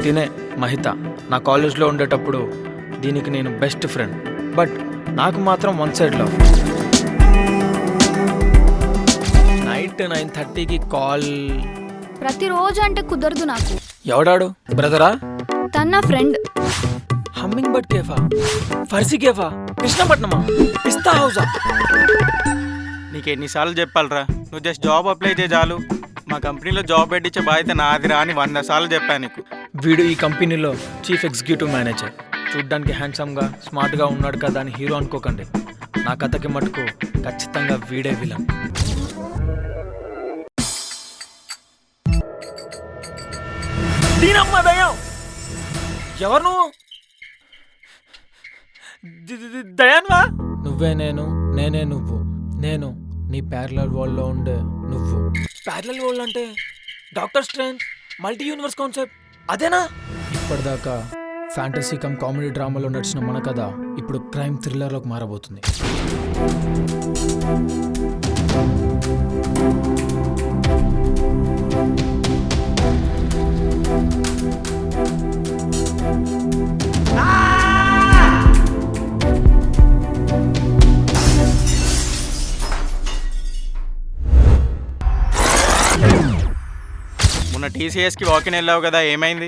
తినే మహిత నా కాలేజ్లో ఉండేటప్పుడు దీనికి నేను బెస్ట్ ఫ్రెండ్. బట్ నాకు మాత్రం వన్ సైడ్ లవ్. నైట్ 9:30కి కాల్. ప్రతిరోజు అంటే కుదరదు నాకు. ఎవడాడు? బ్రదరా? తన ఫ్రెండ్. హమ్మింగ్ బర్డ్ కేఫా, ఫర్సీ కేఫా, కృష్ణపట్నమా, పిస్తా హౌసా? నీకు ఎన్నిసార్లు చెప్పాలరా, నువ్వు జస్ట్ జాబ్ అప్లై చేయ చాలు. మా కంపెనీలో జాబ్ పెట్టించే బాధ్యత నాదిరా అని 100 సార్లు చెప్పాను నీకు. వీడు ఈ కంపెనీలో చీఫ్ ఎగ్జిక్యూటివ్ మేనేజర్. చూడ్డానికి హ్యాండ్సమ్గా స్మార్ట్గా ఉన్నాడు కదా అని హీరో అనుకోకండి. నా కథకి మటుకు ఖచ్చితంగా వీడే విలన్. దీనమ్మ దయ్యం! ఎవరు నువ్వు? దయాన్వా? నువ్వే నేను, నేనే నువ్వు. నేను నీ ప్యారలల్ వరల్డ్లో ఉండే నువ్వు. ప్యారలల్ వరల్డ్ అంటే doctor strange, multi universe concept అదేనా? ఇప్పటిదాకా ఫ్యాంటసీ కమ్ కామెడీ డ్రామాలో నడిచిన మన కథ ఇప్పుడు క్రైమ్ థ్రిల్లర్లోకి మారబోతుంది. మొన్న టీసీఎస్కి వాకిన్ వెళ్ళావు కదా, ఏమైంది?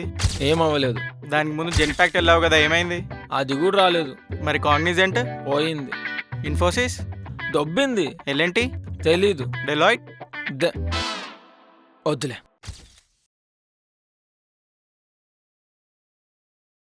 ఏమవ్వలేదు. దానికి ముందు జెన్పాక్ట్ వెళ్ళావు కదా, ఏమైంది? అది కూడా రాలేదు. మరి కాగ్నిజెంట్? పోయింది. ఇన్ఫోసిస్? దొబ్బింది. ఎల్ఎన్టీ? తెలీదు. డెలాయిట్? వద్దులే.